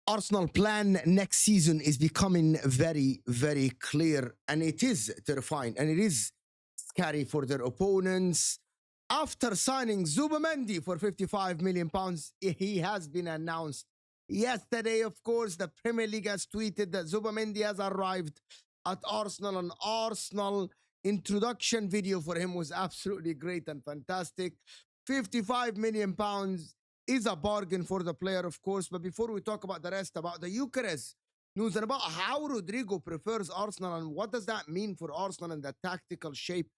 Arsenal plan next season is becoming very, very clear, and it is terrifying, and it is scary for their opponents. After signing Zubimendi for £55 million, he has been announced yesterday. Of course, the Premier League has tweeted that Zubimendi has arrived at Arsenal. An Arsenal introduction video for him was absolutely great and fantastic. £55 million is a bargain for the player, of course. But before we talk about the rest, about the Gyökeres news and about how Rodrygo prefers Arsenal and what does that mean for Arsenal and the tactical shape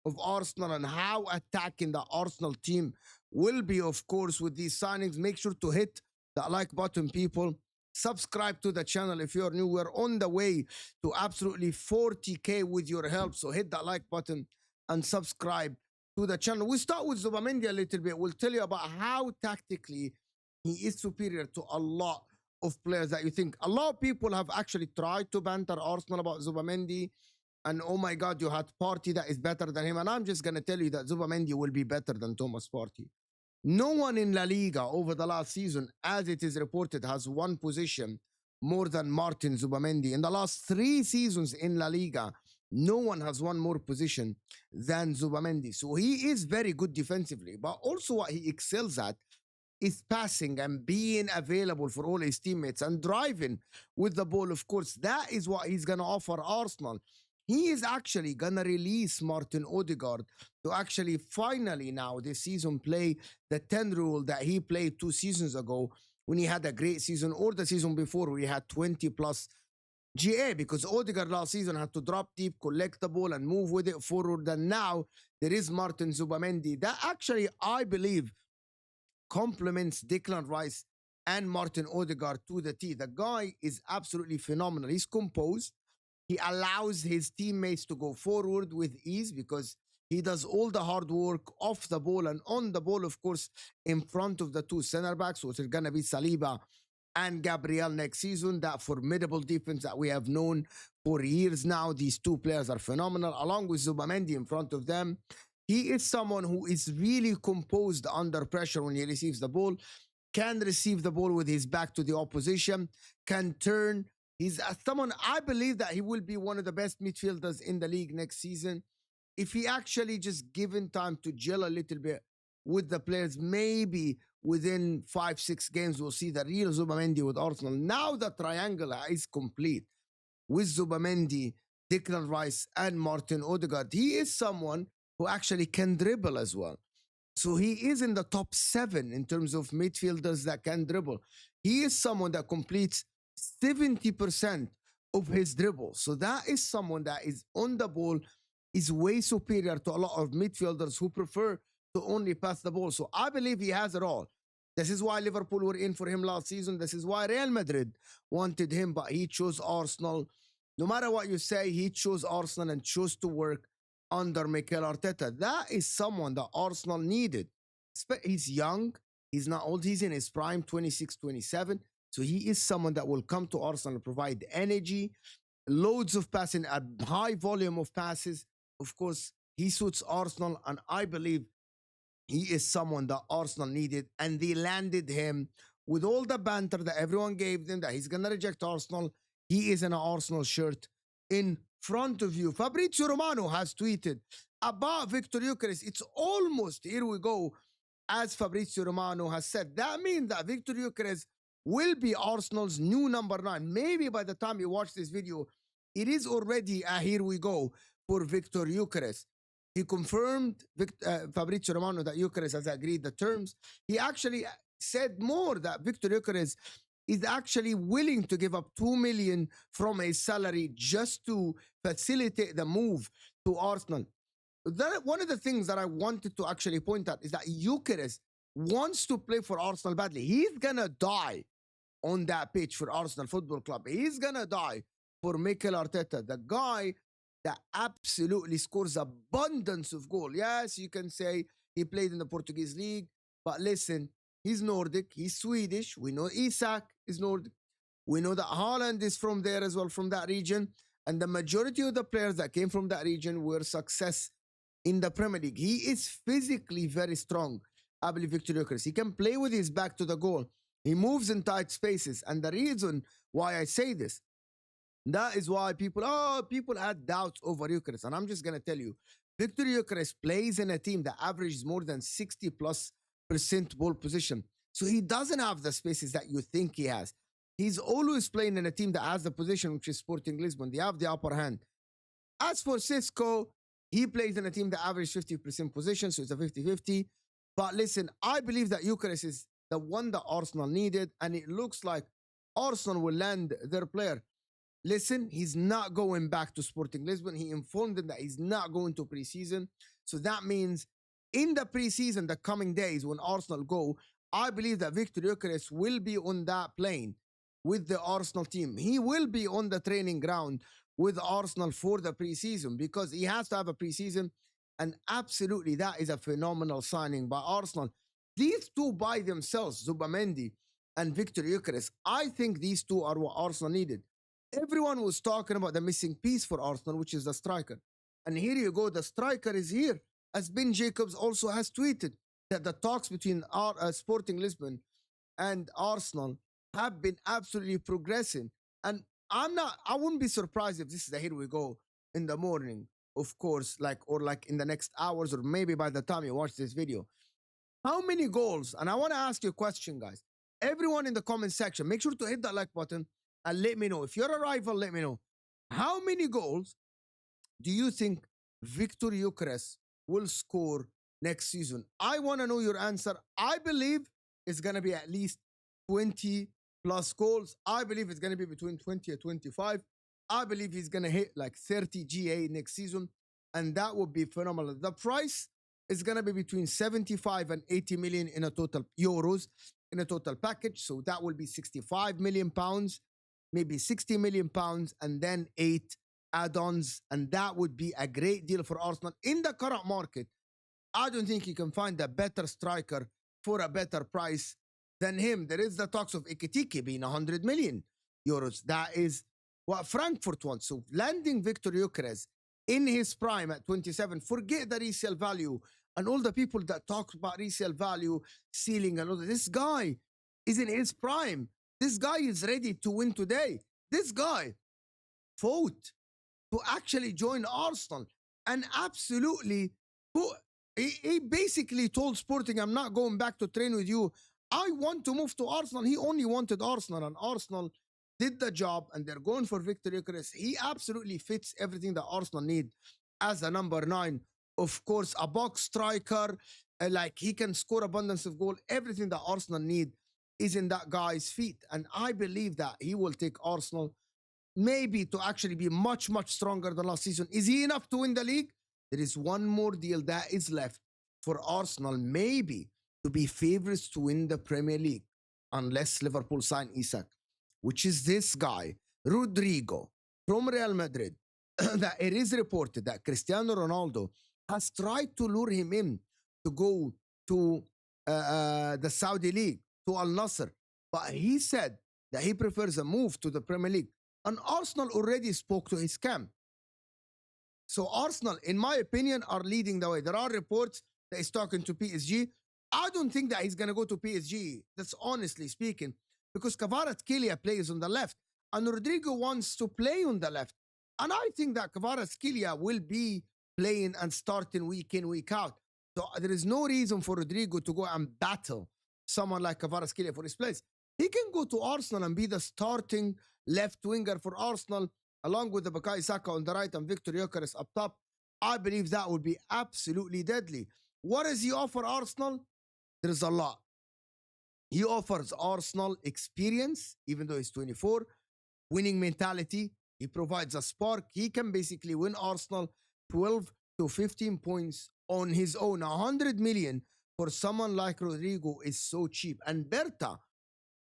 of Arsenal and how attacking the Arsenal team will be, of course, with these signings, make sure to hit that like button, people. Subscribe to the channel if you're new. We're on the way to absolutely 40K with your help. So hit that like button and subscribe to the channel. We start with Zubimendi a little bit. We'll tell you about how tactically he is superior to a lot of players that you think. A lot of people have actually tried to banter Arsenal about Zubimendi. And oh my God, you had Partey that is better than him. And I'm just going to tell you that Zubimendi will be better than Thomas Partey. No one in La Liga over the last season, as it is reported, has one position more than Martin Zubimendi. In the last 3 seasons in La Liga, no one has one more position than Zubimendi. So he is very good defensively. But also what he excels at is passing and being available for all his teammates and driving with the ball, of course. That is what he's going to offer Arsenal. He is actually going to release Martin Ødegaard to actually finally now this season play the 10 rule that he played 2 seasons ago when he had a great season, or the season before where he had 20 plus GA, because Ødegaard last season had to drop deep, collect the ball and move with it forward. And now there is Martin Zubimendi that actually, I believe, complements Declan Rice and Martin Ødegaard to the T. The guy is absolutely phenomenal. He's composed. He allows his teammates to go forward with ease because he does all the hard work off the ball and on the ball, of course, in front of the 2 center backs, which are going to be Saliba and Gabriel next season. That formidable defense that we have known for years now. These 2 players are phenomenal, along with Zubimendi in front of them. He is someone who is really composed under pressure when he receives the ball, can receive the ball with his back to the opposition, can turn. He's someone, I believe that he will be one of the best midfielders in the league next season. If he actually just given time to gel a little bit with the players, maybe within 5-6 games, we'll see the real Zubimendi with Arsenal. Now the triangle is complete with Zubimendi, Declan Rice, and Martin Ødegaard. He is someone who actually can dribble as well. So he is in the top 7 in terms of midfielders that can dribble. He is someone that completes 70% of his dribble. So that is someone that is on the ball, is way superior to a lot of midfielders who prefer to only pass the ball. So I believe he has it all. This is why Liverpool were in for him last season. This is why Real Madrid wanted him, but he chose Arsenal. No matter what you say, he chose Arsenal and chose to work under Mikel Arteta. That is someone that Arsenal needed. He's young. He's not old. He's in his prime, 26, 27. So he is someone that will come to Arsenal and provide energy, loads of passing, a high volume of passes. Of course, he suits Arsenal, and I believe he is someone that Arsenal needed, and they landed him with all the banter that everyone gave them, that he's going to reject Arsenal. He is in an Arsenal shirt in front of you. Fabrizio Romano has tweeted about Victor Gyokeres. It's almost, here we go, as Fabrizio Romano has said. That means that Victor Gyokeres will be Arsenal's new number 9. Maybe by the time you watch this video, it is already a here we go for Victor Gyokeres. He confirmed, Fabrizio Romano, that Gyokeres has agreed the terms. He actually said more, that Victor Gyokeres is actually willing to give up 2 million from his salary just to facilitate the move to Arsenal. One of the things that I wanted to actually point out is that Gyokeres wants to play for Arsenal badly. He's gonna die on that pitch for Arsenal Football Club. He's gonna die for Mikel Arteta, the guy that absolutely scores abundance of goal. Yes, you can say he played in the Portuguese league, but listen, he's Nordic, he's Swedish. We know Isak is Nordic. We know that Haaland is from there as well, from that region. And the majority of the players that came from that region were success in the Premier League. He is physically very strong. I believe Victor Gyokeres. He can play with his back to the goal. He moves in tight spaces. And the reason why I say this, that is why people had doubts over Gyökeres. And I'm just going to tell you, Victor Gyökeres plays in a team that averages more than 60 plus percent ball position. So he doesn't have the spaces that you think he has. He's always playing in a team that has the position, which is Sporting Lisbon. They have the upper hand. As for Cisco, he plays in a team that averages 50% position, so it's a 50-50. But listen, I believe that Gyökeres is the one that Arsenal needed, and it looks like Arsenal will land their player. Listen, he's not going back to Sporting Lisbon. He informed them that he's not going to preseason. So that means in the preseason, the coming days when Arsenal go, I believe that Victor Gyökeres will be on that plane with the Arsenal team. He will be on the training ground with Arsenal for the preseason because he has to have a preseason. And absolutely, that is a phenomenal signing by Arsenal. These two by themselves, Zubimendi and Victor Gyökeres, I think these two are what Arsenal needed. Everyone was talking about the missing piece for Arsenal, which is the striker. And here you go, the striker is here. As Ben Jacobs also has tweeted that the talks between Sporting Lisbon and Arsenal have been absolutely progressing. And I wouldn't be surprised if this is the here we go in the morning, of course, or in the next hours, or maybe by the time you watch this video. How many goals? And I want to ask you a question, guys. Everyone in the comment section, make sure to hit that like button and let me know. If you're a rival, let me know. How many goals do you think Victor Gyökeres will score next season? I want to know your answer. I believe it's going to be at least 20 plus goals. I believe it's going to be between 20 and 25. I believe he's going to hit like 30 GA next season, and that would be phenomenal. The price is going to be between 75 and 80 million in a total euros in a total package. So that will be 65 million pounds, maybe 60 million pounds, and then 8 add-ons. And that would be a great deal for Arsenal. In the current market, I don't think you can find a better striker for a better price than him. There is the talks of Ekitike being 100 million euros. That is what Frankfurt wants. So landing Victor Gyökeres in his prime at 27, forget the resale value and all the people that talk about resale value, ceiling, and all that. This guy is in his prime. This guy is ready to win today. This guy fought to actually join Arsenal and absolutely he basically told Sporting, I'm not going back to train with you. I want to move to Arsenal. He only wanted Arsenal, and Arsenal did the job, and they're going for Victor Gyökeres. He absolutely fits everything that Arsenal need as a number 9. Of course, a box striker, like he can score abundance of goal. Everything that Arsenal need is in that guy's feet. And I believe that he will take Arsenal maybe to actually be much, much stronger than last season. Is he enough to win the league? There is one more deal that is left for Arsenal, maybe to be favorites to win the Premier League, unless Liverpool sign Isak, which is this guy, Rodrygo, from Real Madrid. That it is reported that Cristiano Ronaldo has tried to lure him in to go to the Saudi League, to Al Nassr. But he said that he prefers a move to the Premier League. And Arsenal already spoke to his camp. So Arsenal, in my opinion, are leading the way. There are reports that he's talking to PSG. I don't think that he's going to go to PSG. That's honestly speaking. Because Kvaratskhelia plays on the left. And Rodrygo wants to play on the left. And I think that Kvaratskhelia will be playing and starting week in, week out. So there is no reason for Rodrygo to go and battle someone like Kvaratskhelia for his place. He can go to Arsenal and be the starting left winger for Arsenal, along with the Bukayo Saka on the right and Victor Gyökeres up top. I believe that would be absolutely deadly. What does he offer Arsenal? There's a lot. He offers Arsenal experience, even though he's 24, winning mentality. He provides a spark. He can basically win Arsenal 12 to 15 points on his own. 100 million for someone like Rodrygo is so cheap. And Berta,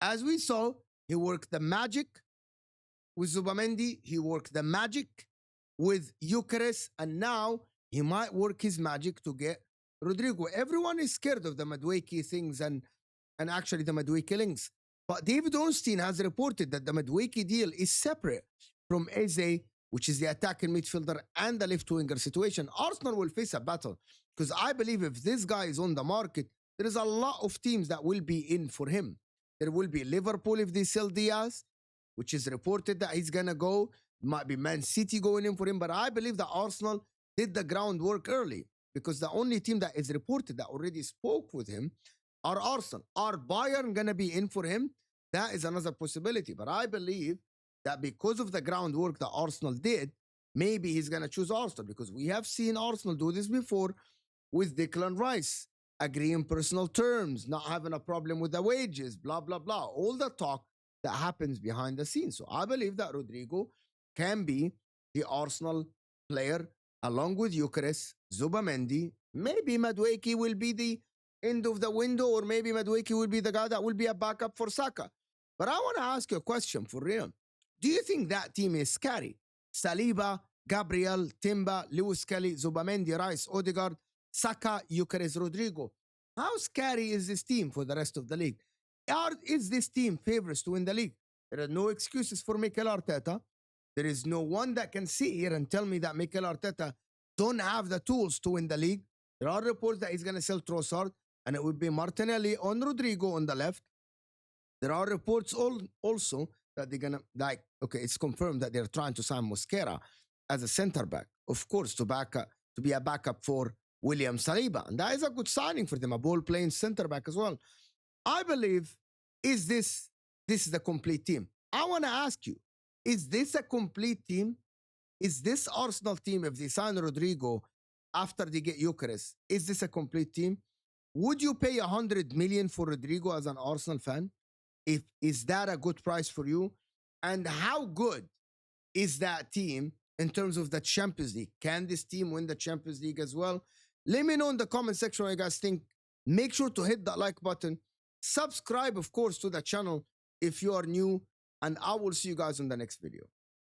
as we saw, he worked the magic with Zubimendi. He worked the magic with Gyokeres. And now he might work his magic to get Rodrygo. Everyone is scared of the Madueke things and actually the Madueke links. But David Ornstein has reported that the Madueke deal is separate from Eze, which is the attacking midfielder and the left winger situation. Arsenal will face a battle because I believe if this guy is on the market, there is a lot of teams that will be in for him. There will be Liverpool if they sell Diaz, which is reported that he's gonna go. Might be Man City going in for him, but I believe that Arsenal did the groundwork early because the only team that is reported that already spoke with him are Arsenal. Are Bayern gonna be in for him? That is another possibility. But I believe that because of the groundwork that Arsenal did, maybe he's gonna choose Arsenal because we have seen Arsenal do this before with Declan Rice, agreeing personal terms, not having a problem with the wages, blah, blah, blah. All the talk that happens behind the scenes. So I believe that Rodrygo can be the Arsenal player along with Gyökeres, Zubimendi. Maybe Madueke will be the end of the window, or maybe Madueke will be the guy that will be a backup for Saka. But I want to ask you a question for real. Do you think that team is scary? Saliba, Gabriel, Timba, Lewis Kelly, Zubimendi, Rice, Ødegaard, Saka, Gyökeres, Rodrygo. How scary is this team for the rest of the league? Is this team favorites to win the league? There are no excuses for Mikel Arteta. There is no one that can sit here and tell me that Mikel Arteta don't have the tools to win the league. There are reports that he's going to sell Trossard, and it would be Martinelli on Rodrygo on the left. There are reports also that they're going to, like, okay, it's confirmed that they're trying to sign Mosquera as a center back, of course, to be a backup for William Saliba. And that is a good signing for them, a ball-playing center back as well. I believe, this is the complete team. I want to ask you, is this a complete team? Is this Arsenal team, if they sign Rodrygo after they get Gyökeres, is this a complete team? Would you pay 100 million for Rodrygo as an Arsenal fan? Is that a good price for you? And how good is that team in terms of the Champions League? Can this team win the Champions League as well? Let me know in the comment section what you guys think. Make sure to hit that like button. Subscribe, of course, to the channel if you are new. And I will see you guys in the next video.